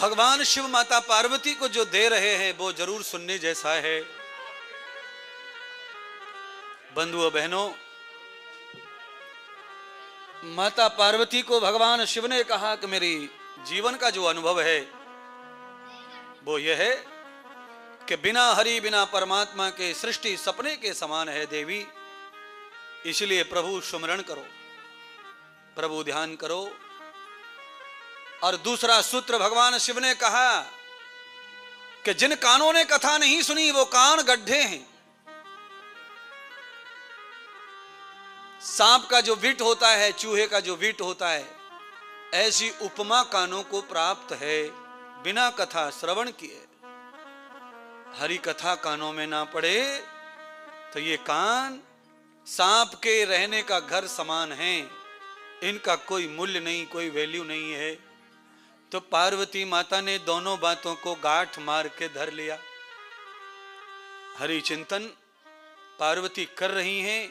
भगवान शिव माता पार्वती को जो दे रहे हैं वो जरूर सुनने जैसा है। बंधुओं बहनों, माता पार्वती को भगवान शिव ने कहा कि मेरी जीवन का जो अनुभव है वो यह है कि बिना हरि बिना परमात्मा के सृष्टि सपने के समान है देवी। इसलिए प्रभु सुमरण करो, प्रभु ध्यान करो। और दूसरा सूत्र भगवान शिव ने कहा कि जिन कानों ने कथा नहीं सुनी वो कान गड्ढे हैं। सांप का जो विट होता है, चूहे का जो विट होता है, ऐसी उपमा कानों को प्राप्त है बिना कथा श्रवण किए। हरि कथा कानों में ना पड़े तो ये कान सांप के रहने का घर समान है, इनका कोई मूल्य नहीं, कोई वैल्यू नहीं है। तो पार्वती माता ने दोनों बातों को गांठ मार के धर लिया। हरि चिंतन पार्वती कर रही हैं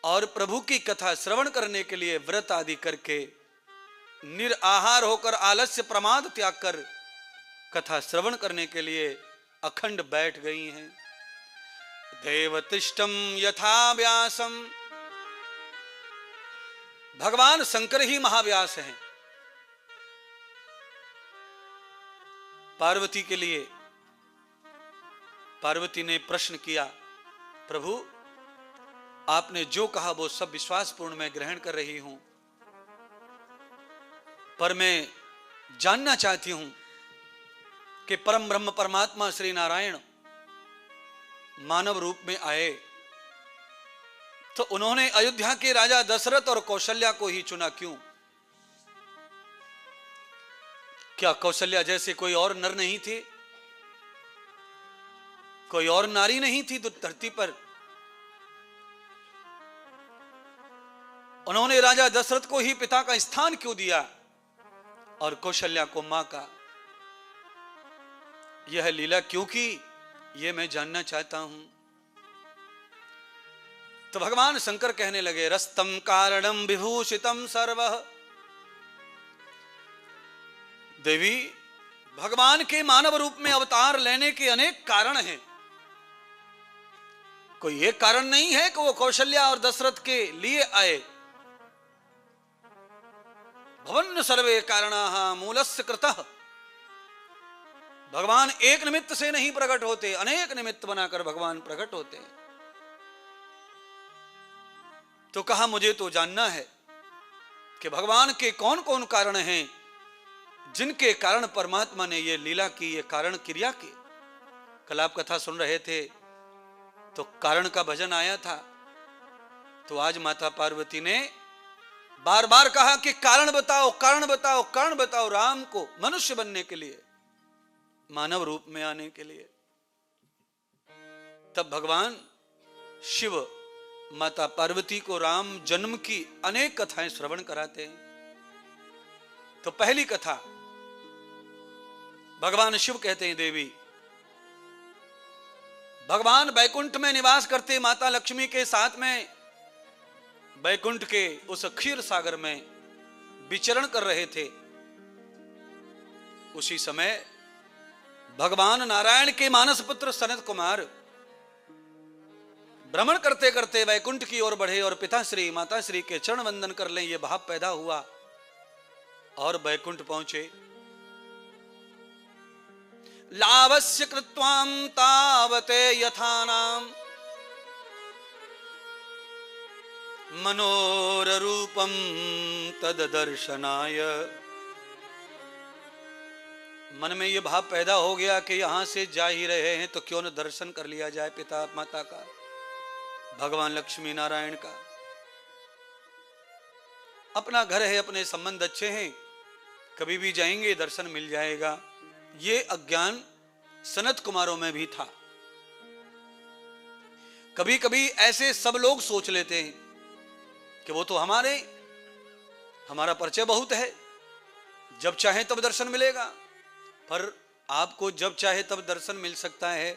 और प्रभु की कथा श्रवण करने के लिए व्रत आदि करके निराहार होकर आलस्य प्रमाद त्याग कर कथा श्रवण करने के लिए अखंड बैठ गई हैं। देवतिष्ठम यथा व्यासम, भगवान शंकर ही महाव्यास हैं। पार्वती के लिए पार्वती ने प्रश्न किया, प्रभु आपने जो कहा वो सब विश्वासपूर्ण मैं ग्रहण कर रही हूं, पर मैं जानना चाहती हूं कि परम ब्रह्म परमात्मा श्री नारायण मानव रूप में आए तो उन्होंने अयोध्या के राजा दशरथ और कौशल्या को ही चुना क्यों? क्या कौशल्या जैसे कोई और नर नहीं थे, कोई और नारी नहीं थी तो धरती पर? उन्होंने राजा दशरथ को ही पिता का स्थान क्यों दिया और कौशल्या को मां का? यह लीला क्यों की, यह मैं जानना चाहता हूं। तो भगवान शंकर कहने लगे, रस्तम कारणम विभूषितम सर्वः। देवी, भगवान के मानव रूप में अवतार लेने के अनेक कारण हैं। कोई एक कारण नहीं है कि वो कौशल्या और दशरथ के लिए आए। भवन सर्वे कारणाः मूलस्य कृतः। भगवान एक निमित्त से नहीं प्रकट होते, अनेक निमित्त बनाकर भगवान प्रकट होते हैं। तो कहा मुझे तो जानना है कि भगवान के कौन कौन कारण हैं जिनके कारण परमात्मा ने ये लीला की, ये कारण क्रिया की। कल आप कथा सुन रहे थे तो कारण का भजन आया था। तो आज माता पार्वती ने बार बार कहा कि कारण बताओ, कारण बताओ, कारण बताओ, राम को मनुष्य बनने के लिए, मानव रूप में आने के लिए। तब भगवान शिव माता पार्वती को राम जन्म की अनेक कथाएं श्रवण कराते हैं। तो पहली कथा भगवान शिव कहते हैं, देवी भगवान बैकुंठ में निवास करते माता लक्ष्मी के साथ में बैकुंठ के उस क्षीर सागर में विचरण कर रहे थे। उसी समय भगवान नारायण के मानस पुत्र सनत कुमार भ्रमण करते करते वैकुंठ की ओर बढ़े और पिताश्री माताश्री के चरण वंदन कर लें, यह भाव पैदा हुआ और वैकुंठ पहुंचे। लावस्य कृत्वाम तावते यथानाम मनोरूपम तद दर्शनाय। मन में यह भाव पैदा हो गया कि यहां से जा ही रहे हैं तो क्यों न दर्शन कर लिया जाए पिता माता का, भगवान लक्ष्मी नारायण का। अपना घर है, अपने संबंध अच्छे हैं, कभी भी जाएंगे दर्शन मिल जाएगा। ये अज्ञान सनत कुमारों में भी था। कभी कभी ऐसे सब लोग सोच लेते हैं कि वो तो हमारा परिचय बहुत है, जब चाहे तब दर्शन मिलेगा। पर आपको जब चाहे तब दर्शन मिल सकता है,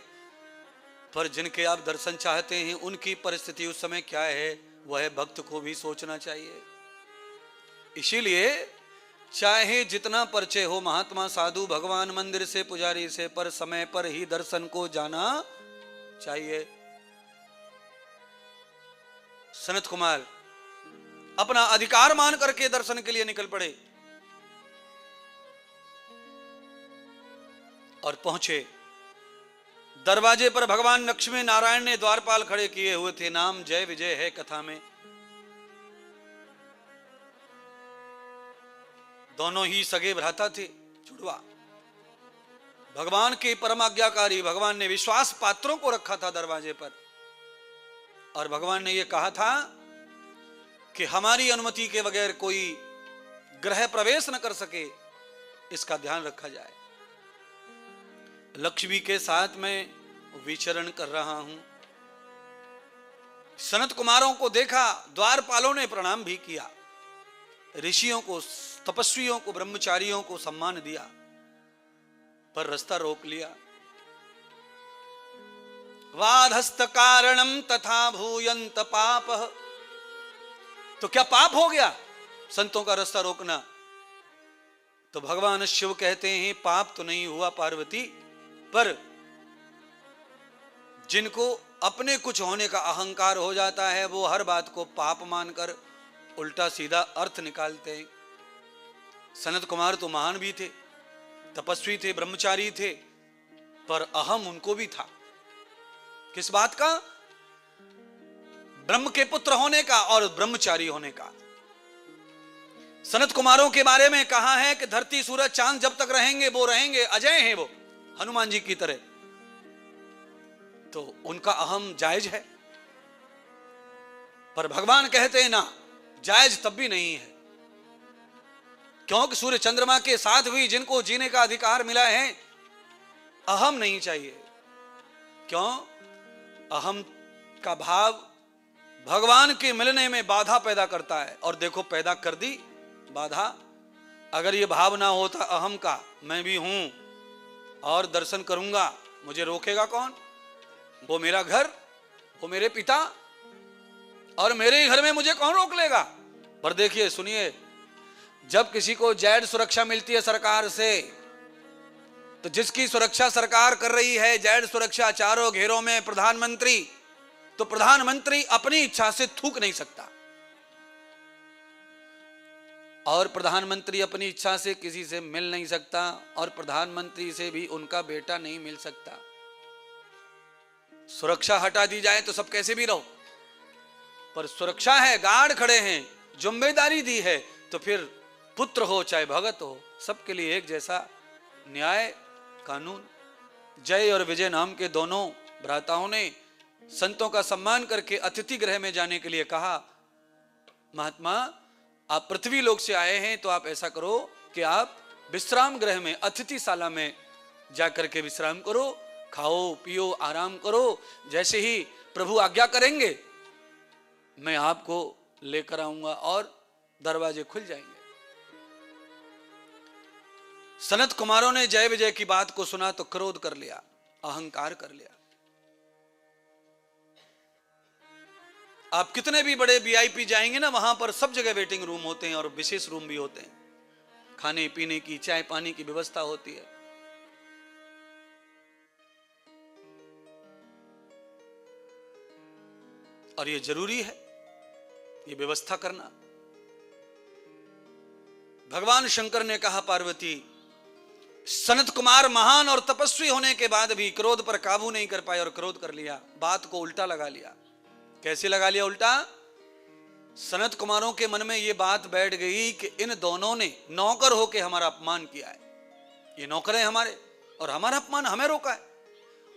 पर जिनके आप दर्शन चाहते हैं उनकी परिस्थिति उस समय क्या है, वह भक्त को भी सोचना चाहिए। इसीलिए चाहे जितना परिचय हो महात्मा साधु भगवान मंदिर से पुजारी से, पर समय पर ही दर्शन को जाना चाहिए। सनत कुमार अपना अधिकार मान करके दर्शन के लिए निकल पड़े और पहुंचे। दरवाजे पर भगवान लक्ष्मी नारायण ने द्वारपाल खड़े किए हुए थे। नाम जय विजय है कथा में। दोनों ही सगे भ्राता थे, जुड़वा। भगवान के परम आज्ञाकारी, भगवान ने विश्वास पात्रों को रखा था दरवाजे पर, और भगवान ने यह कहा था कि हमारी अनुमति के बगैर कोई गृह प्रवेश न कर सके, इसका ध्यान रखा जाए। लक्ष्मी के साथ मैं विचरण कर रहा हूं। सनत कुमारों को देखा, द्वारपालों ने प्रणाम भी किया, ऋषियों को, तपस्वियों को, ब्रह्मचारियों को सम्मान दिया, पर रास्ता रोक लिया। वाधस्त कारणम तथा भूयंत पाप। तो क्या पाप हो गया संतों का रास्ता रोकना? तो भगवान शिव कहते हैं पाप तो नहीं हुआ पार्वती, पर जिनको अपने कुछ होने का अहंकार हो जाता है वो हर बात को पाप मानकर उल्टा सीधा अर्थ निकालते हैं। सनत कुमार तो महान भी थे, तपस्वी थे, ब्रह्मचारी थे, पर अहम उनको भी था। किस बात का? ब्रह्म के पुत्र होने का और ब्रह्मचारी होने का। सनत कुमारों के बारे में कहा है कि धरती सूरज चांद जब तक रहेंगे वो रहेंगे, अजय हैं वो, हनुमान जी की तरह। तो उनका अहम जायज है, पर भगवान कहते हैं ना, जायज तब भी नहीं है, क्योंकि सूर्य चंद्रमा के साथ भी जिनको जीने का अधिकार मिला है, अहम नहीं चाहिए। क्यों? अहम का भाव भगवान के मिलने में बाधा पैदा करता है, और देखो पैदा कर दी बाधा। अगर ये भाव ना होता अहम का, मैं भी हूं और दर्शन करूंगा, मुझे रोकेगा कौन? वो मेरा घर, वो मेरे पिता, और मेरे ही घर में मुझे कौन रोक लेगा? पर देखिए, सुनिए, जब किसी को जैड सुरक्षा मिलती है सरकार से, तो जिसकी सुरक्षा सरकार कर रही है, जैड सुरक्षा, चारों घेरों में प्रधानमंत्री, तो प्रधानमंत्री अपनी इच्छा से थूक नहीं सकता, और प्रधानमंत्री अपनी इच्छा से किसी से मिल नहीं सकता, और प्रधानमंत्री से भी उनका बेटा नहीं मिल सकता। सुरक्षा हटा दी जाए तो सब कैसे भी रहो, पर सुरक्षा है, गार्ड खड़े हैं, जिम्मेदारी दी है, तो फिर पुत्र हो चाहे भगत हो, सबके लिए एक जैसा न्याय कानून। जय और विजय नाम के दोनों भ्राताओं ने संतों का सम्मान करके अतिथि गृह में जाने के लिए कहा। महात्मा, आप पृथ्वी लोक से आए हैं, तो आप ऐसा करो कि आप विश्राम गृह में, अतिथिशाला में जाकर के विश्राम करो, खाओ पियो आराम करो। जैसे ही प्रभु आज्ञा करेंगे मैं आपको लेकर आऊंगा और दरवाजे खुल जाएंगे। सनत कुमारों ने जय विजय की बात को सुना तो क्रोध कर लिया, अहंकार कर लिया। आप कितने भी बड़े वीआईपी जाएंगे ना, वहां पर सब जगह वेटिंग रूम होते हैं और विशेष रूम भी होते हैं, खाने पीने की, चाय पानी की व्यवस्था होती है। और ये जरूरी है, ये व्यवस्था करना। भगवान शंकर ने कहा, पार्वती, सनत कुमार महान और तपस्वी होने के बाद भी क्रोध पर काबू नहीं कर पाए और क्रोध कर लिया, बात को उल्टा लगा लिया। कैसे लगा लिया उल्टा? सनत कुमारों के मन में यह बात बैठ गई कि इन दोनों ने नौकर होके हमारा अपमान किया है, ये नौकर हैं हमारे, और हमारा अपमान हमें रोका है।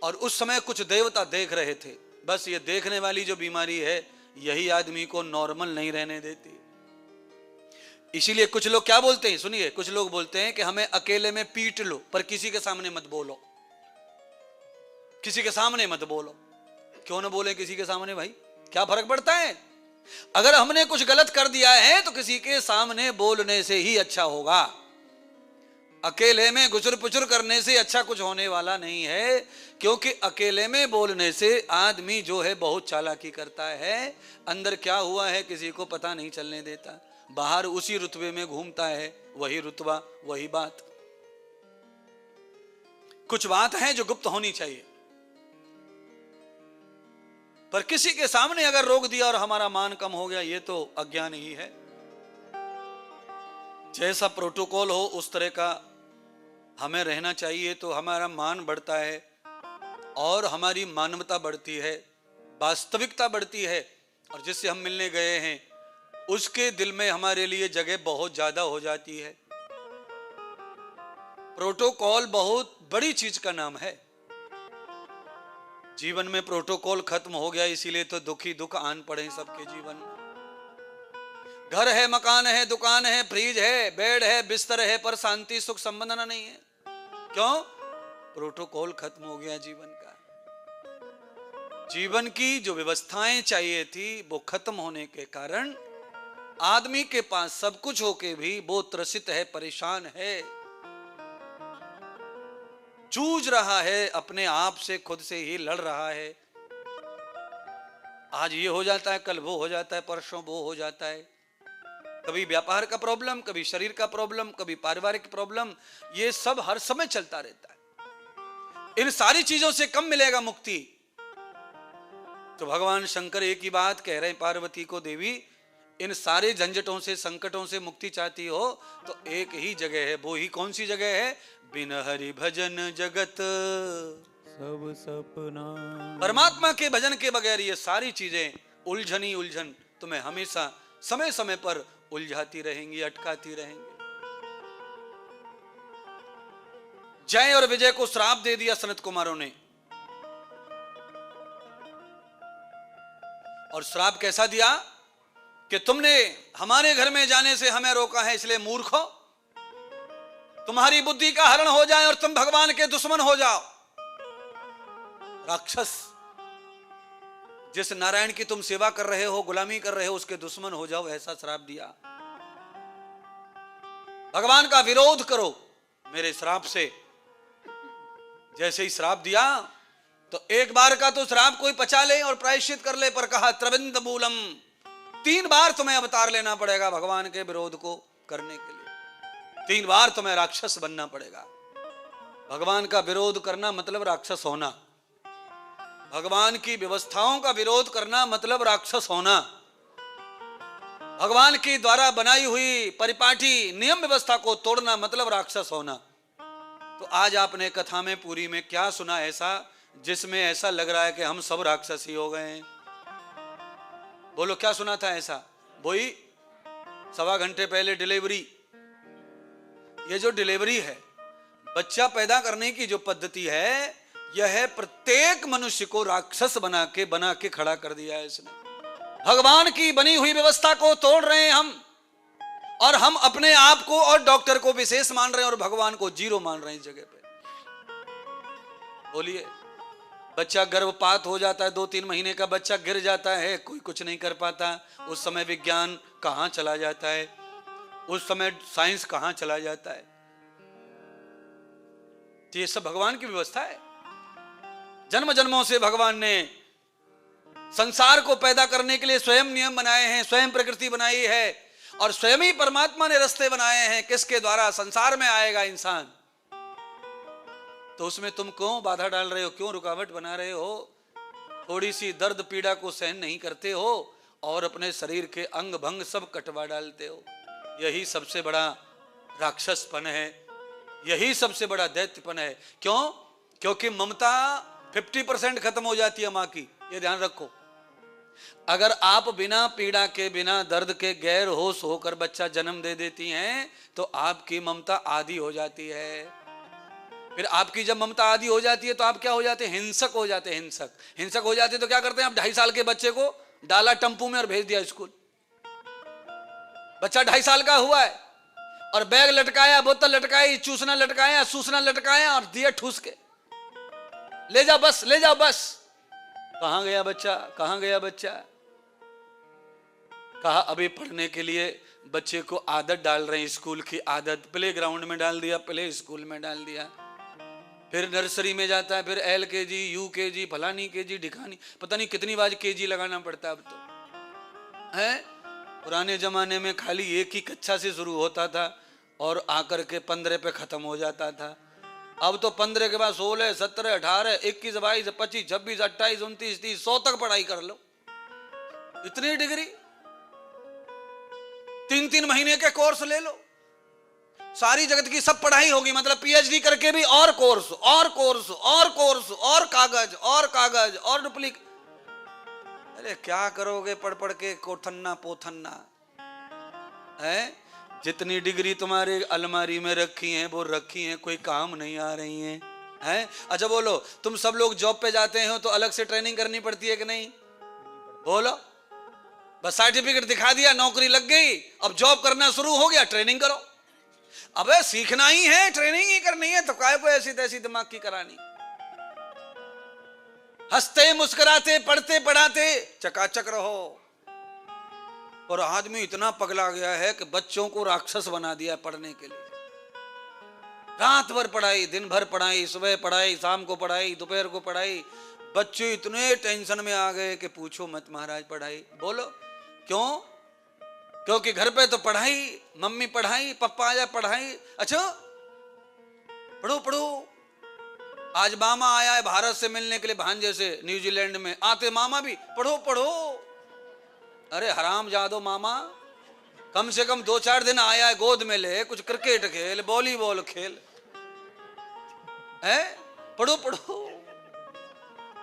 और उस समय कुछ देवता देख रहे थे। बस ये देखने वाली जो बीमारी है, यही आदमी को नॉर्मल नहीं रहने देती। इसीलिए कुछ लोग क्या बोलते हैं, सुनिए, कुछ लोग बोलते हैं कि हमें अकेले में पीट लो, पर किसी के सामने मत बोलो, किसी के सामने मत बोलो। क्यों ना बोले किसी के सामने? भाई क्या फर्क पड़ता है? अगर हमने कुछ गलत कर दिया है तो किसी के सामने बोलने से ही अच्छा होगा। अकेले में गुचर पुचर करने से अच्छा कुछ होने वाला नहीं है, क्योंकि अकेले में बोलने से आदमी जो है बहुत चालाकी करता है, अंदर क्या हुआ है किसी को पता नहीं चलने देता। बाहर उसी रुतबे में घूमता है, वही रुतबा वही बात। कुछ बात है जो गुप्त होनी चाहिए, पर किसी के सामने अगर रोक दिया और हमारा मान कम हो गया, ये तो अज्ञान ही है। जैसा प्रोटोकॉल हो उस तरह का हमें रहना चाहिए, तो हमारा मान बढ़ता है और हमारी मानवता बढ़ती है, वास्तविकता बढ़ती है, और जिससे हम मिलने गए हैं उसके दिल में हमारे लिए जगह बहुत ज्यादा हो जाती है। प्रोटोकॉल बहुत बड़ी चीज का नाम है। जीवन में प्रोटोकॉल खत्म हो गया, इसीलिए तो दुखी दुख आन पड़े सबके जीवन में। घर है, मकान है, दुकान है, फ्रिज है, बेड है, बिस्तर है, पर शांति सुख संबंधना नहीं है। क्यों? प्रोटोकॉल खत्म हो गया जीवन का। जीवन की जो व्यवस्थाएं चाहिए थी वो खत्म होने के कारण आदमी के पास सब कुछ होके भी वो त्रसित है, परेशान है, जूझ रहा है, अपने आप से खुद से ही लड़ रहा है। आज ये हो जाता है, कल वो हो जाता है, परसों वो हो जाता है। कभी व्यापार का प्रॉब्लम, कभी शरीर का प्रॉब्लम, कभी पारिवारिक प्रॉब्लम, ये सब हर समय चलता रहता है। इन सारी चीजों से कब मिलेगा मुक्ति? तो भगवान शंकर एक ही बात कह रहे हैं पार्वती को, देवी इन सारे झंझटों से, संकटों से मुक्ति चाहती हो तो एक ही जगह है। वो ही कौन सी जगह है? बिन हरि भजन जगत सब सपना। परमात्मा के भजन के बगैर ये सारी चीजें उलझन ही उलझन तुम्हें हमेशा समय समय पर उलझाती रहेंगी, अटकाती रहेंगी। जय और विजय को श्राप दे दिया सनत कुमारों ने। और श्राप कैसा दिया कि तुमने हमारे घर में जाने से हमें रोका है, इसलिए मूर्खो, तुम्हारी बुद्धि का हरण हो जाए और तुम भगवान के दुश्मन हो जाओ। राक्षस, जिस नारायण की तुम सेवा कर रहे हो, गुलामी कर रहे हो, उसके दुश्मन हो जाओ, ऐसा श्राप दिया। भगवान का विरोध करो मेरे श्राप से। जैसे ही श्राप दिया तो एक बार का तो श्राप कोई पचा ले और प्रायश्चित कर ले, पर कहा त्रिविंद मूलम, 3 बार तुम्हें अवतार लेना पड़ेगा भगवान के विरोध को करने के लिए। 3 बार तुम्हें राक्षस बनना पड़ेगा। भगवान का विरोध करना मतलब राक्षस होना, भगवान की व्यवस्थाओं का विरोध करना मतलब राक्षस होना, भगवान की द्वारा बनाई हुई परिपाटी नियम व्यवस्था को तोड़ना मतलब राक्षस होना। तो आज आपने कथा में पूरी में क्या सुना ऐसा जिसमें ऐसा लग रहा है कि हम सब राक्षस ही हो गए हैं? बोलो क्या सुना था ऐसा? वही 1.25 घंटे पहले डिलीवरी। ये जो डिलीवरी है, बच्चा पैदा करने की जो पद्धति है, यह प्रत्येक मनुष्य को राक्षस बना के खड़ा कर दिया है इसने। भगवान की बनी हुई व्यवस्था को तोड़ रहे हैं हम, और हम अपने आप को और डॉक्टर को विशेष मान रहे हैं और भगवान को जीरो मान रहे हैं इस जगह पे। बोलिए, बच्चा गर्भपात हो जाता है, 2-3 महीने का बच्चा गिर जाता है, कोई कुछ नहीं कर पाता। उस समय विज्ञान कहां चला जाता है, उस समय साइंस कहां चला जाता है। तो ये सब भगवान की व्यवस्था है। जन्म जन्मों से भगवान ने संसार को पैदा करने के लिए स्वयं नियम बनाए हैं, स्वयं प्रकृति बनाई है, और स्वयं ही परमात्मा ने रास्ते बनाए हैं किसके द्वारा संसार में आएगा इंसान। तो उसमें तुम क्यों बाधा डाल रहे हो, क्यों रुकावट बना रहे हो? थोड़ी सी दर्द पीड़ा को सहन नहीं करते हो और अपने शरीर के अंग भंग सब कटवा डालते हो। यही सबसे बड़ा राक्षसपन है, यही सबसे बड़ा दैत्यपन है। क्यों? क्योंकि ममता 50% खत्म हो जाती है मां की, ये ध्यान रखो। अगर आप बिना पीड़ा के, बिना दर्द के गैर होश होकर बच्चा जन्म दे देती हैं तो आपकी ममता आधी हो जाती है। फिर आपकी जब ममता आधी हो जाती है तो आप क्या हो जाते हैं? हिंसक हो जाते हैं। हिंसक हो जाते हैं तो क्या करते हैं? आप 2.5 साल के बच्चे को डाला टम्पू में और भेज दिया स्कूल। बच्चा 2.5 साल का हुआ है और बैग लटकाया, बोतल लटकाई, चूसना लटकाया, सूसना लटकाया और दिया ठूस के, ले जाओ बस, ले जाओ बस। कहां गया बच्चा? कहां गया बच्चा? कहा अभी पढ़ने के लिए बच्चे को आदत डाल रहे हैं, स्कूल की आदत। प्ले ग्राउंड में डाल दिया, प्ले स्कूल में डाल दिया, फिर नर्सरी में जाता है, फिर LKG, UKG, फलानी KG, ढिकानी, पता नहीं कितनी बार KG लगाना पड़ता है अब तो है। पुराने जमाने में खाली एक ही कक्षा से शुरू होता था और आकर के 15 पे खत्म हो जाता था। अब तो 15 के बाद 16, 17, 18, 21, 22, 25, 26, 28, 29, 30, 100 तक पढ़ाई कर लो। इतनी डिग्री, 3-3 महीने के कोर्स ले लो, सारी जगत की सब पढ़ाई होगी। मतलब पीएचडी करके भी और कोर्स और कोर्स और कोर्स और कागज और कागज और डुप्लीकेट। अरे क्या करोगे पढ़ पढ़ के कोठन्ना पोथन्ना है। जितनी डिग्री तुम्हारे अलमारी में रखी हैं वो रखी हैं, कोई काम नहीं आ रही हैं हैं। अच्छा बोलो, तुम सब लोग जॉब पे जाते हो तो अलग से ट्रेनिंग करनी पड़ती है कि नहीं? बोलो, बस सर्टिफिकेट दिखा दिया, नौकरी लग गई, अब जॉब करना शुरू हो गया, ट्रेनिंग करो। अबे सीखना ही है, ट्रेनिंग ही करनी है, तो काय को ऐसी तैसी दिमाग की करानी। हंसते मुस्कुराते पढ़ते पढ़ाते चकाचक रहो। और आदमी इतना पगला गया है कि बच्चों को राक्षस बना दिया पढ़ने के लिए। रात भर पढ़ाई, दिन भर पढ़ाई, सुबह पढ़ाई, शाम को पढ़ाई, दोपहर को पढ़ाई। बच्चे इतने टेंशन में आ गए कि पूछो मत महाराज। पढ़ाई बोलो क्यों? क्योंकि घर पे तो पढ़ाई, मम्मी पढ़ाई, पापा आया पढ़ाई। अच्छा पढ़ो पढ़ो। आज मामा आया है भारत से मिलने के लिए, भांजे से न्यूजीलैंड में, आते मामा भी पढ़ो पढ़ो। अरे हराम जादो मामा, कम से कम 2-4 दिन आया है, गोद में ले, कुछ क्रिकेट खेल, वॉलीबॉल खेल, है पढ़ो पढ़ो।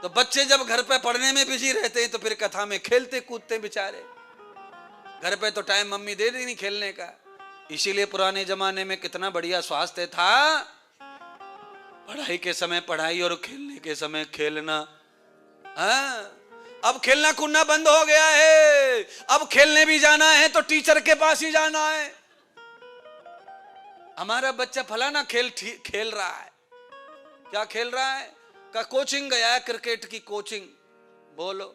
तो बच्चे जब घर पे पढ़ने में बिजी रहते हैं तो फिर कथा में खेलते कूदते बेचारे। घर पे तो टाइम मम्मी दे दी नहीं खेलने का। इसीलिए पुराने जमाने में कितना बढ़िया स्वास्थ्य था। पढ़ाई के समय पढ़ाई और खेलने के समय खेलना। हाँ, अब खेलना कूदना बंद हो गया है। अब खेलने भी जाना है तो टीचर के पास ही जाना है। हमारा बच्चा फलाना खेल खेल रहा है। क्या खेल रहा है? का कोचिंग गया है, क्रिकेट की कोचिंग। बोलो,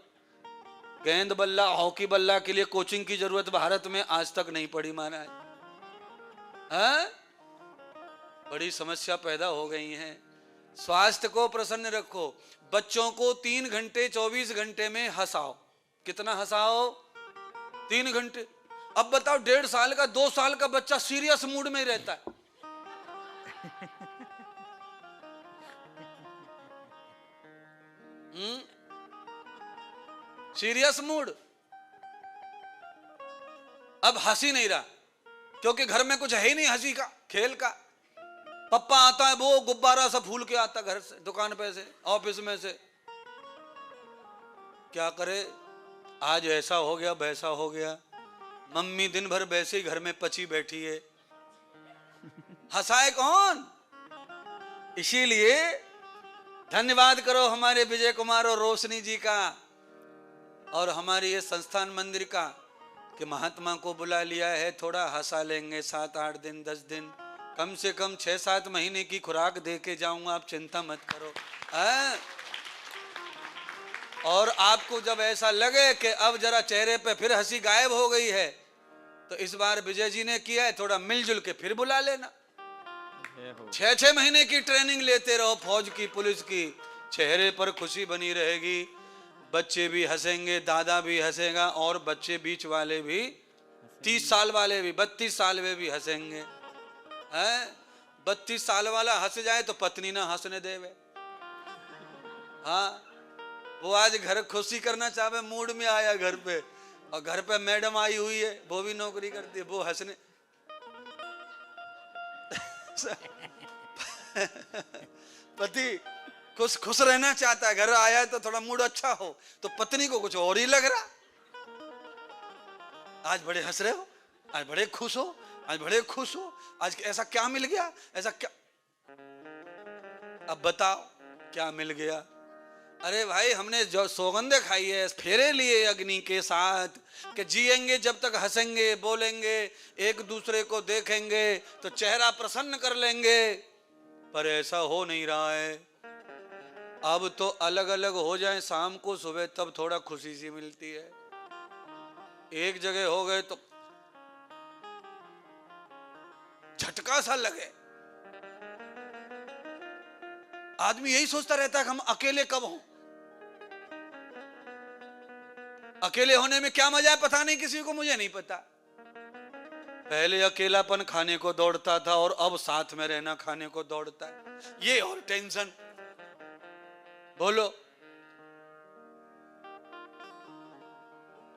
गेंद बल्ला, हॉकी बल्ला के लिए कोचिंग की जरूरत भारत में आज तक नहीं पड़ी महाराज। हाँ, बड़ी समस्या पैदा हो गई है। स्वास्थ्य को प्रसन्न रखो। बच्चों को 3 घंटे 24 घंटे में हंसाओ। कितना हंसाओ? 3 घंटे। अब बताओ 1.5 साल का 2 साल का बच्चा सीरियस मूड में रहता है। Serious mood. अब हंसी नहीं रहा क्योंकि घर में कुछ है ही नहीं हंसी का, खेल का। पप्पा आता है वो गुब्बारा सा फूल के आता घर से, दुकान पे से, ऑफिस में से। क्या करे, आज ऐसा हो गया वैसा हो गया। मम्मी दिन भर वैसे ही घर में पची बैठी है, हंसाए कौन? इसीलिए धन्यवाद करो हमारे विजय कुमार और रोशनी जी का और हमारे ये संस्थान मंदिर का कि महात्मा को बुला लिया है। थोड़ा हंसा लेंगे 7-8 दिन 10 दिन, कम से कम 6-7 महीने की खुराक दे के जाऊंगा, आप चिंता मत करो। और आपको जब ऐसा लगे कि अब जरा चेहरे पे फिर हंसी गायब हो गई है तो इस बार विजय जी ने किया है, थोड़ा मिलजुल के फिर बुला लेना। 6-6 महीने की ट्रेनिंग लेते रहो, फौज की, पुलिस की। चेहरे पर खुशी बनी रहेगी, बच्चे भी हंसेंगे, दादा भी हंसेगा और बच्चे बीच वाले भी, 30 साल वाले भी, 32 साल में भी हंसेंगे। 32 साल वाला हंस जाए तो पत्नी ना हंसने देवे। हाँ, वो आज घर खुशी करना चाहे, मूड में आया घर पे, और घर पे मैडम आई हुई है, वो भी नौकरी करती है, वो हंसने। पति खुश रहना चाहता है, घर आया है तो थोड़ा मूड अच्छा हो, तो पत्नी को कुछ और ही लग रहा। आज बड़े हंस रहे हो, आज बड़े खुश हो, आज बड़े खुश हो, आज ऐसा क्या मिल गया, ऐसा क्या? अब बताओ क्या मिल गया? अरे भाई, हमने जो सौगंधे खाई है, फेरे लिए अग्नि के साथ कि जिएंगे जब तक हंसेंगे, बोलेंगे, एक दूसरे को देखेंगे तो चेहरा प्रसन्न कर लेंगे, पर ऐसा हो नहीं रहा है। अब तो अलग अलग हो जाए शाम को सुबह, तब थोड़ा खुशी सी मिलती है। एक जगह हो गए तो झटका सा लगे। आदमी यही सोचता रहता है कि हम अकेले कब हों। अकेले होने में क्या मजा है पता नहीं किसी को, मुझे नहीं पता। पहले अकेलापन खाने को दौड़ता था और अब साथ में रहना खाने को दौड़ता है। ये और टेंशन। बोलो,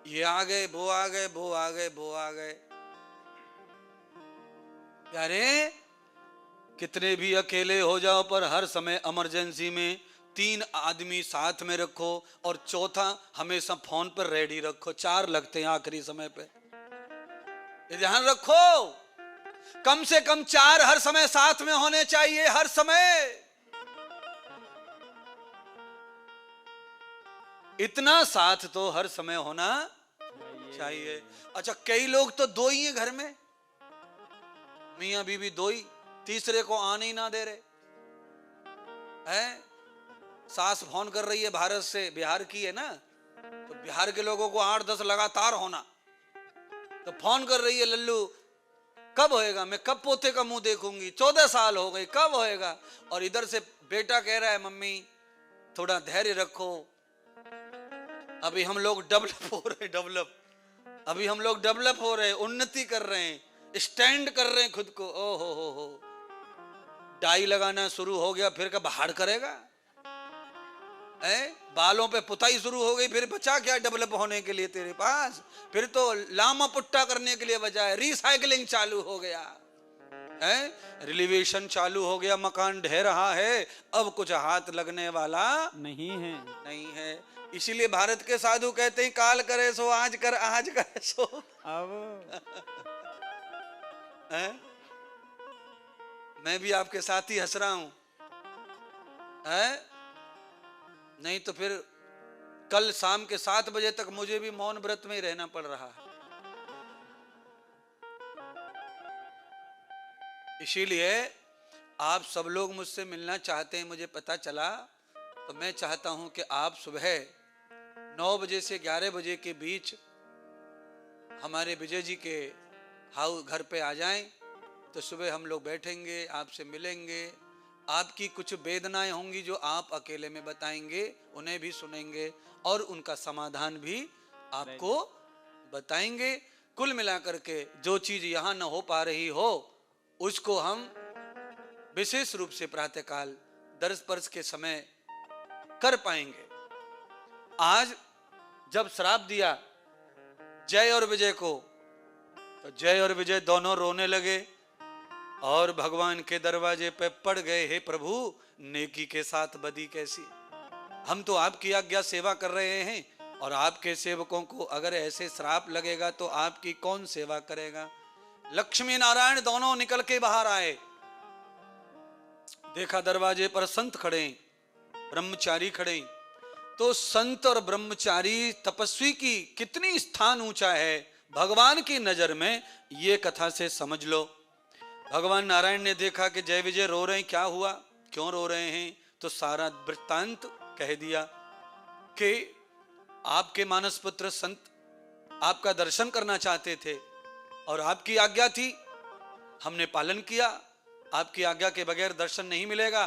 ये आ गए, वो आ गए, वो आ गए, वो आ गए। यारे कितने भी अकेले हो जाओ पर हर समय इमरजेंसी में 3 आदमी साथ में रखो और चौथा हमेशा फोन पर रेडी रखो। 4 लगते हैं आखिरी समय पे, ये ध्यान रखो। कम से कम 4 हर समय साथ में होने चाहिए, हर समय। इतना साथ तो हर समय होना चाहिए। अच्छा, कई लोग तो 2 ही हैं घर में, मियां बीवी 2 ही, तीसरे को आने ही ना दे रहे हैं। सास फोन कर रही है भारत से, बिहार की है ना, तो बिहार के लोगों को 8-10 लगातार होना, तो फोन कर रही है, लल्लू कब होएगा, मैं कब पोते का मुंह देखूंगी, 14 साल हो गए, कब होएगा। और इधर से बेटा कह रहा है, मम्मी थोड़ा धैर्य रखो, अभी हम लोग डेवलप हो रहे, अभी हम लोग डेवलप हो रहे, उन्नति कर रहे हैं, स्टैंड कर रहे हैं खुद को। ओ हो, डाई लगाना शुरू हो गया, फिर कब हार्ड करेगा है? बालों पे पुताई शुरू हो गई, फिर बचा क्या डेवलप होने के लिए तेरे पास? फिर तो लामा पुट्टा करने के लिए बचा है। रिसाइकलिंग चालू हो गया है, रिलीवेशन चालू हो गया, मकान ढह रहा है, अब कुछ हाथ लगने वाला नहीं है। इसीलिए भारत के साधु कहते हैं, काल करे सो आज कर, आज करे सो अब। मैं भी आपके साथ ही हंस रहा हूं, नहीं तो फिर कल शाम के 7 बजे तक मुझे भी मौन व्रत में ही रहना पड़ रहा है। इसीलिए आप सब लोग मुझसे मिलना चाहते हैं, मुझे पता चला, तो मैं चाहता हूं कि आप सुबह 9 बजे से 11 बजे के बीच हमारे विजय जी के घर पे आ जाएं, तो सुबह हम लोग बैठेंगे, आपसे मिलेंगे, आपकी कुछ वेदनाएं होंगी जो आप अकेले में बताएंगे, उन्हें भी सुनेंगे और उनका समाधान भी आपको बताएंगे। कुल मिलाकर के जो चीज यहां न हो पा रही हो, उसको हम विशेष रूप से प्रातःकाल दर्श पर्श के समय कर पाएंगे। आज जब श्राप दिया जय और विजय को, तो जय और विजय दोनों रोने लगे और भगवान के दरवाजे पे पड़ गए, हे प्रभु नेकी के साथ बदी कैसी। हम तो आपकी आज्ञा सेवा कर रहे हैं और आपके सेवकों को अगर ऐसे श्राप लगेगा तो आपकी कौन सेवा करेगा। लक्ष्मी नारायण दोनों निकल के बाहर आए, देखा दरवाजे पर संत खड़े, ब्रह्मचारी खड़े। तो संत और ब्रह्मचारी तपस्वी की कितनी स्थान ऊंचा है भगवान की नजर में, ये कथा से समझ लो। भगवान नारायण ने देखा कि जय विजय रो रहे हैं, क्या हुआ, क्यों रो रहे हैं, तो सारा वृत्तांत कह दिया कि आपके मानस पुत्र संत आपका दर्शन करना चाहते थे और आपकी आज्ञा थी, हमने पालन किया, आपकी आज्ञा के बगैर दर्शन नहीं मिलेगा।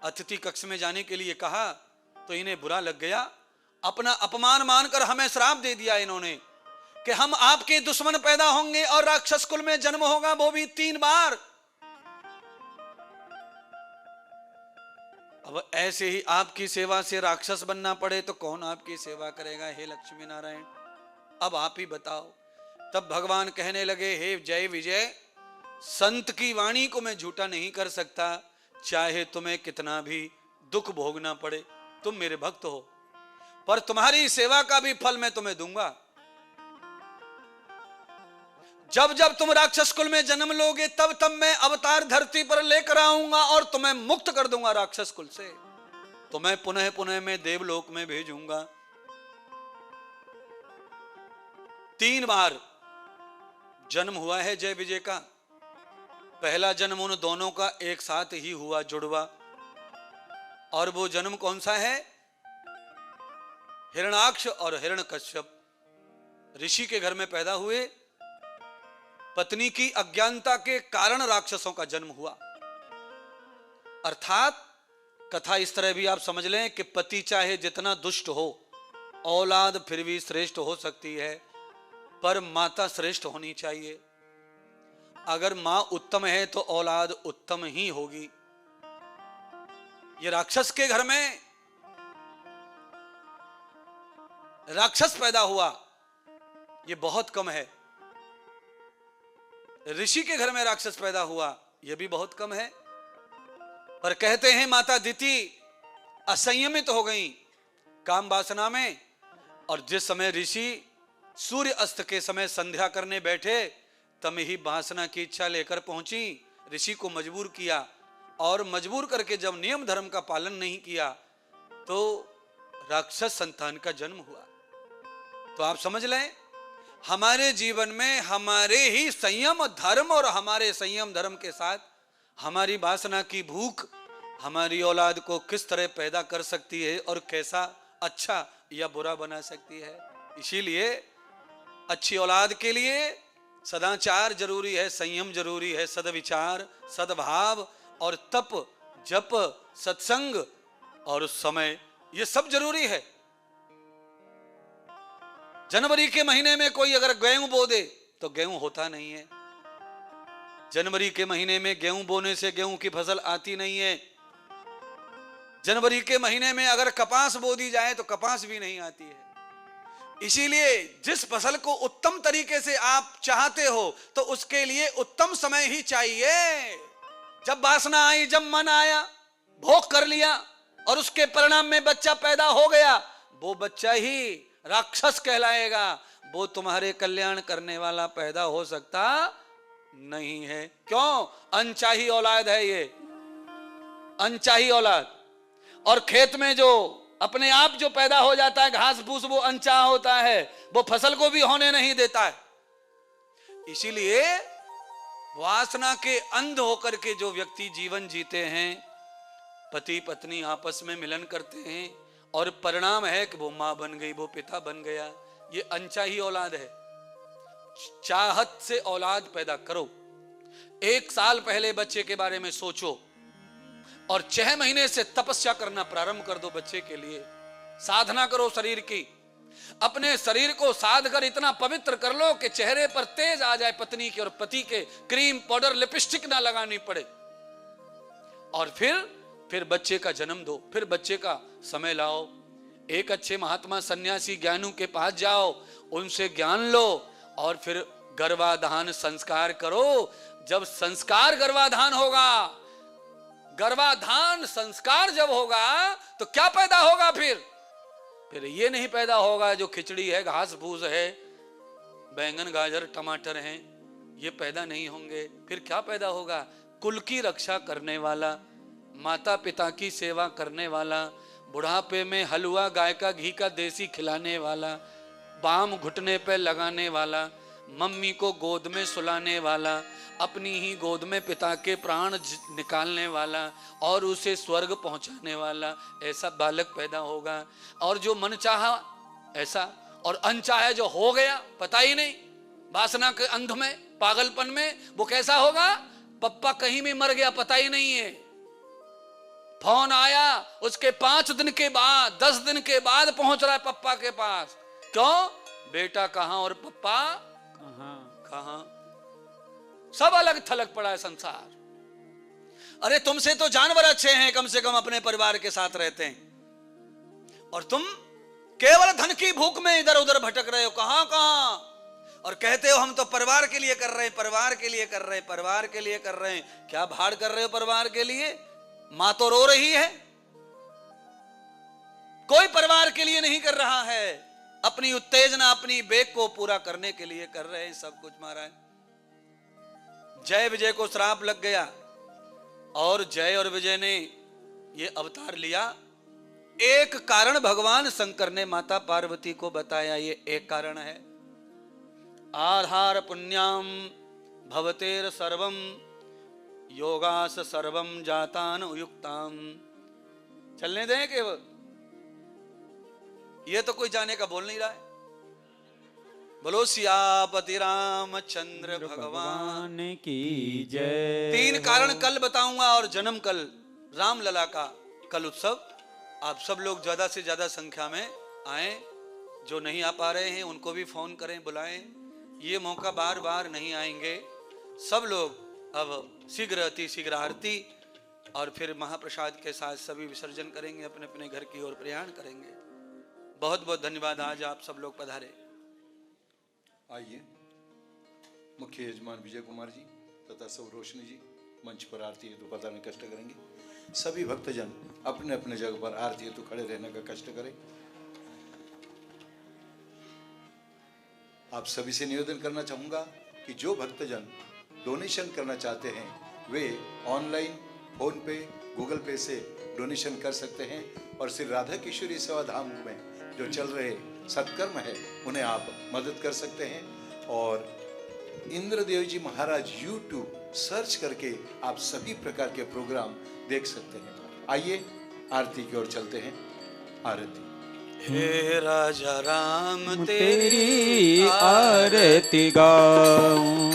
अतिथि कक्ष में जाने के लिए कहा तो इन्हें बुरा लग गया, अपना अपमान मानकर हमें श्राप दे दिया इन्होंने कि हम आपके दुश्मन पैदा होंगे और राक्षस कुल में जन्म होगा, वो भी 3 बार। अब ऐसे ही आपकी सेवा से राक्षस बनना पड़े तो कौन आपकी सेवा करेगा, हे लक्ष्मी नारायण, अब आप ही बताओ। तब भगवान कहने लगे, हे जय विजय, संत की वाणी को मैं झूठा नहीं कर सकता, चाहे तुम्हें कितना भी दुख भोगना पड़े, तुम मेरे भक्त हो, पर तुम्हारी सेवा का भी फल मैं तुम्हें दूंगा। जब जब तुम राक्षस कुल में जन्म लोगे तब तब मैं अवतार धरती पर लेकर आऊंगा और तुम्हें मुक्त कर दूंगा राक्षस कुल से, तुम्हें पुनः पुनः मैं देवलोक में भेजूंगा। 3 बार जन्म हुआ है जय विजय का। पहला जन्म उन दोनों का एक साथ ही हुआ, जुड़वा, और वो जन्म कौन सा है, हिरणाक्ष और हिरण्यकश्यप ऋषि के घर में पैदा हुए। पत्नी की अज्ञानता के कारण राक्षसों का जन्म हुआ। अर्थात कथा इस तरह भी आप समझ लें कि पति चाहे जितना दुष्ट हो औलाद फिर भी श्रेष्ठ हो सकती है, पर माता श्रेष्ठ होनी चाहिए। अगर मां उत्तम है तो औलाद उत्तम ही होगी। ये राक्षस के घर में राक्षस पैदा हुआ, ये बहुत कम है। ऋषि के घर में राक्षस पैदा हुआ, यह भी बहुत कम है। पर कहते हैं माता दिति असंयमित हो गई काम वासना में, और जिस समय ऋषि सूर्य अस्त के समय संध्या करने बैठे, तब ही वासना की इच्छा लेकर पहुंची। ऋषि को मजबूर किया, और मजबूर करके जब नियम धर्म का पालन नहीं किया तो राक्षस संतान का जन्म हुआ। तो आप समझ लें, हमारे जीवन में हमारे ही संयम धर्म और हमारे संयम धर्म के साथ हमारी वासना की भूख हमारी औलाद को किस तरह पैदा कर सकती है और कैसा अच्छा या बुरा बना सकती है। इसीलिए अच्छी औलाद के लिए सदाचार जरूरी है, संयम जरूरी है, सद्विचार, सद्भाव और तप, जप, सत्संग और समय, ये सब जरूरी है। जनवरी के महीने में कोई अगर गेहूं बो दे तो गेहूं होता नहीं है। जनवरी के महीने में गेहूं बोने से गेहूं की फसल आती नहीं है। जनवरी के महीने में अगर कपास बो दी जाए तो कपास भी नहीं आती है। इसीलिए जिस फसल को उत्तम तरीके से आप चाहते हो तो उसके लिए उत्तम समय ही चाहिए। जब वासना आई, जब मन आया, भोग कर लिया और उसके परिणाम में बच्चा पैदा हो गया, वो बच्चा ही राक्षस कहलाएगा। वो तुम्हारे कल्याण करने वाला पैदा हो सकता नहीं है। क्यों? अनचाही औलाद है ये, अनचाही औलाद। और खेत में जो अपने आप जो पैदा हो जाता है घास फूस, वो अनचाहा होता है, वो फसल को भी होने नहीं देता है। इसीलिए वासना के अंध होकर के जो व्यक्ति जीवन जीते हैं, पति पत्नी आपस में मिलन करते हैं और परिणाम है कि वो मां बन गई, वो पिता बन गया, ये अनचाही औलाद है। चाहत से औलाद पैदा करो। 1 साल पहले बच्चे के बारे में सोचो और 6 महीने से तपस्या करना प्रारंभ कर दो बच्चे के लिए। साधना करो शरीर की, अपने शरीर को साध कर इतना पवित्र कर लो कि चेहरे पर तेज आ जाए पत्नी के और पति के, क्रीम पाउडर लिपस्टिक ना लगानी पड़े। और फिर बच्चे का जन्म दो, फिर बच्चे का समय लाओ। एक अच्छे महात्मा सन्यासी ज्ञानू के पास जाओ, उनसे ज्ञान लो और फिर गर्भाधान संस्कार करो। जब संस्कार गर्भाधान होगा, गर्भाधान संस्कार जब होगा तो क्या पैदा होगा? फिर ये नहीं पैदा होगा जो खिचड़ी है, घास फूस है, बैंगन गाजर टमाटर हैं, ये पैदा नहीं होंगे। फिर क्या पैदा होगा? कुल की रक्षा करने वाला, माता पिता की सेवा करने वाला, बुढ़ापे में हलवा गाय का घी का देसी खिलाने वाला, बाम घुटने पे लगाने वाला, मम्मी को गोद में सुलाने वाला, अपनी ही गोद में पिता के प्राण निकालने वाला और उसे स्वर्ग पहुंचाने वाला, ऐसा बालक पैदा होगा। और जो मन चाहा ऐसा, और अनचाहे जो हो गया पता ही नहीं, वासना के अंध में, पागलपन में, वो कैसा होगा? पप्पा कहीं में मर गया पता ही नहीं है। फोन आया उसके 5 दिन के बाद, 10 दिन के बाद पहुंच रहा है पप्पा के पास। क्यों? बेटा कहां और पप्पा कहां? सब अलग थलग पड़ा है संसार। अरे तुमसे तो जानवर अच्छे हैं, कम से कम अपने परिवार के साथ रहते हैं, और तुम केवल धन की भूख में इधर उधर भटक रहे हो, कहां कहां, और कहते हो हम तो परिवार के लिए कर रहे हैं, परिवार के लिए कर रहे हैं, परिवार के लिए कर रहे हैं। क्या भाड़ कर रहे हो परिवार के लिए? मां तो रो रही है, कोई परिवार के लिए नहीं कर रहा है, अपनी उत्तेजना, अपनी बेग को पूरा करने के लिए कर रहे हैं सब कुछ। महाराज जय विजय को श्राप लग गया और जय और विजय ने ये अवतार लिया। एक कारण भगवान शंकर ने माता पार्वती को बताया, ये एक कारण है। आधार पुण्याम भवतेर सर्वम योगास सर्वम जातान उयुक्ताम। चलने दें केवल, ये तो कोई जाने का बोल नहीं रहा है। बोलो सियापति रामचंद्र भगवान की जय। 3 कारण कल बताऊंगा और जन्म कल रामलला का कल उत्सव। आप सब लोग ज्यादा से ज्यादा संख्या में आए जो नहीं आ पा रहे हैं उनको भी फोन करें, बुलाएं। ये मौका बार बार नहीं आएंगे। सब लोग अब शीघ्र अति शीघ्र आरती और फिर महाप्रसाद के साथ सभी विसर्जन करेंगे, अपने अपने घर की ओर प्रयाण करेंगे। बहुत बहुत धन्यवाद, आज आप सब लोग पधारे। आइए मुख्य यजमान विजय कुमार जी तथा सब रोशनी जी मंच पर आरती हेतु पधारने कष्ट करेंगे। सभी भक्तजन अपने अपने जगह पर आरती हेतु खड़े रहने का कष्ट करें। आप सभी से निवेदन करना चाहूंगा कि जो भक्तजन डोनेशन करना चाहते हैं वे ऑनलाइन फोन पे गूगल पे से डोनेशन कर सकते हैं और श्री राधा किशोरी सेवा धाम में जो चल रहे सत्कर्म है उन्हें आप मदद कर सकते हैं। और इंद्रदेव जी महाराज YouTube सर्च करके आप सभी प्रकार के प्रोग्राम देख सकते हैं। आइए आरती की ओर चलते हैं। आरती। हे राजा राम तेरी आरती गाऊं,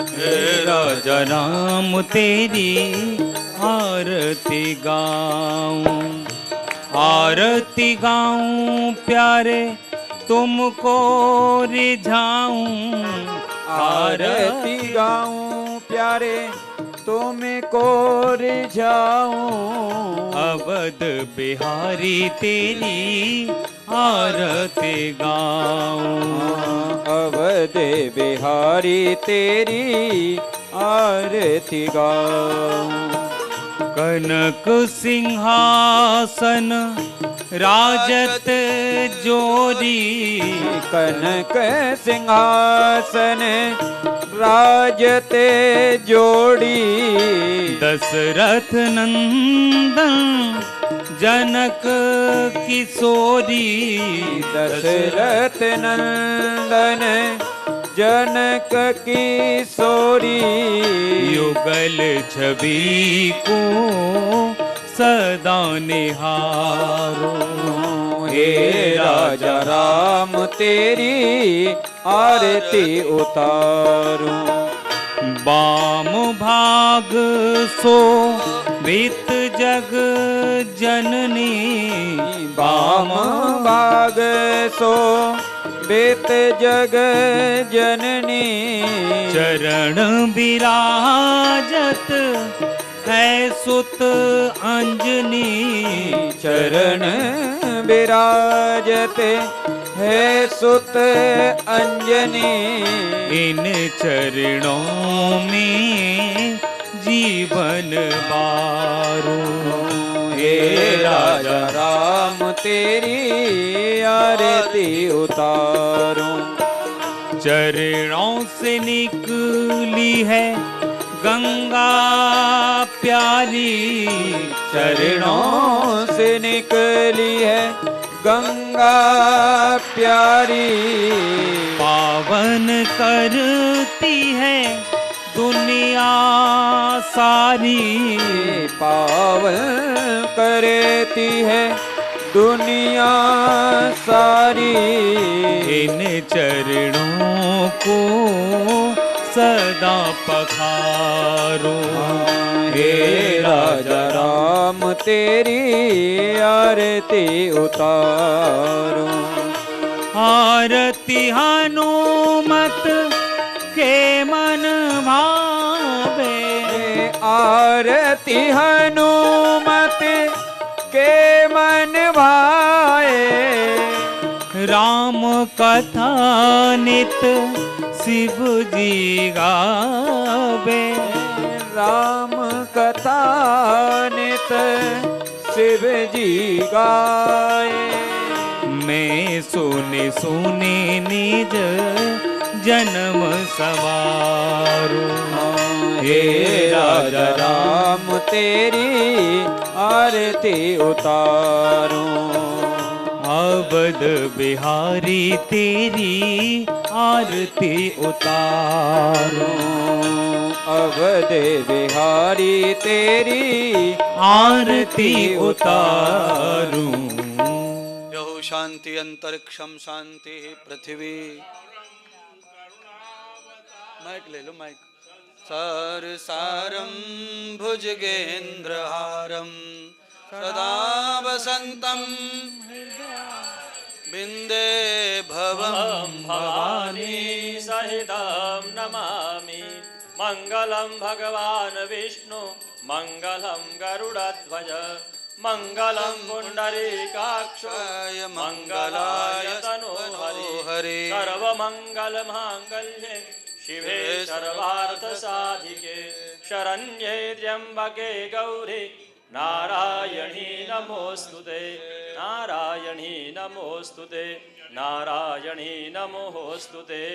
हे राजा राम तेरी आरती गाऊं, आरती गाऊं प्यारे तुमको रिझाऊं, आरती गाऊं प्यारे तुमको रिझाऊं, अवध बिहारी तेरी आरती गाऊं, अवध बिहारी तेरी आरती गाऊं, कनक सिंहासन राजत जोरी, कनक सिंहासन राजत जोड़ी, दशरथ नंदन जनक किशोरी, दशरथ नंदन जनक किशोरी, युगल छवि को सदा निहारो, हे राजा राम तेरी आरती उतारो, बाम भाग सो वित जग जननी, बाम भाग सो बेत जग जननी, चरण विराजत है सुत अंजनी, चरण विराजत है सुत अंजनी, इन चरणों में जीवन बारो, हे राजा राम तेरी आरती उतारो, चरणों से निकली है गंगा प्यारी, चरणों से निकली है गंगा प्यारी, पावन करती है दुनिया सारी, पावन करती है दुनिया सारी, इन चरणों को सदा पखारो, हे राजा राम तेरी आरती उतारो, आरती हनुमत के मन भावे, आरती हनुमत के मन भाए, राम कथा नित शिव जी गावे, राम कथा नित शिव जी गाए, मैं सुने सुने निज जन्म सवारो, हे राजा राम तेरी आरती उतारो, अवध बिहारी तेरी आरती उतारो, अवध बिहारी तेरी आरती उतारो, यहो शांति अंतरिक्षम शांति पृथ्वी। माइक ले लो, माइक। सर सारम भुजगेन्द्रहारम सदा वसंतम बिंदे भवं भवानी सहितं नमामि। मङ्गलं भगवान् विष्णु मङ्गलं गरुडध्वज मङ्गलं पुण्डरीकाक्षाय मङ्गलाय तनोहरे सर्वमङ्गलमाङ्गल्ये शिवे सर्वार्थसाधिके शरण्ये त्र्यम्बके गौरी नारायणी नमोस्तुते नारायणी नमोस्तुते नारायणी नमोस्तुते।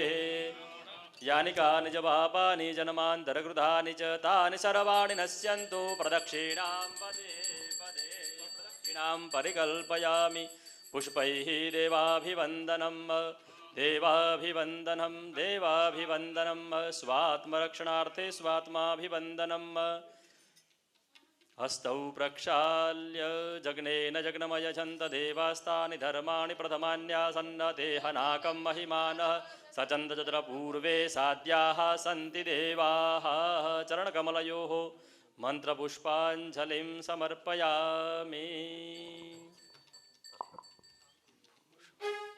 यानि कानि च पापानि जन्मान्तरकृतानि च तानि सर्वाणि नश्यन्तु प्रदक्षिणां पदे पदे प्रदक्षिणां परिकल्पयामि। पुष्पैः देवाभिवन्दनं देवाभिवन्दनं देवाभिवन्दनं स्वात्मरक्षणार्थे स्वात्माभिवन्दनं। हस्तौ प्रक्षाल्य जग्नेन जग्नमयजन्त देवास्तानि धर्माणि प्रथमान्यासन्न देहनाकं महिमानः सचन्दचन्द्रपूर्वे साद्याः सन्ति देवाः। चरणकमलयोः मन्त्रपुष्पाञ्जलिं समर्पयामि।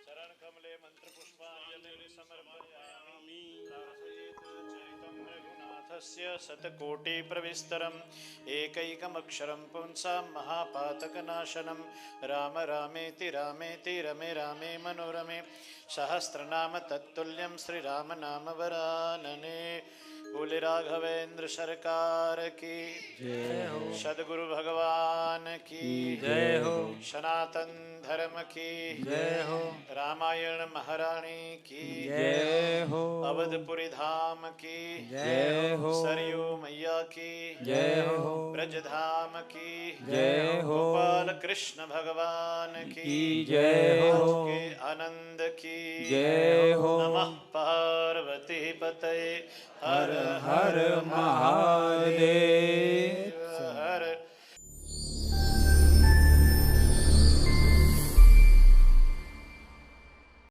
चरणकमले मन्त्रपुष्पाञ्जलिं समर्पयामि। चरितं रघुनाथस्य शतकोटिप्रविस्तरम् एकैकमक्षरं पुंसां महापातकनाशनं राम रामेति रामेति रमे रामे मनोरमे सहस्रनाम तत्तुल्यं श्रीराम नाम वरानने। बोले राघवेंद्र सरकार की जय हो। सद्गुरु भगवान की जय हो। सनातन धर्म की जय हो। रामायण महारानी की जय हो। अवधपुरी धाम की जय हो। सरयू मैया की जय हो। ब्रजधाम की जय हो। गोपाल कृष्ण भगवान की जय हो। के आनंद की जय हो। नमः पार्वती पतये हर हर महादेव।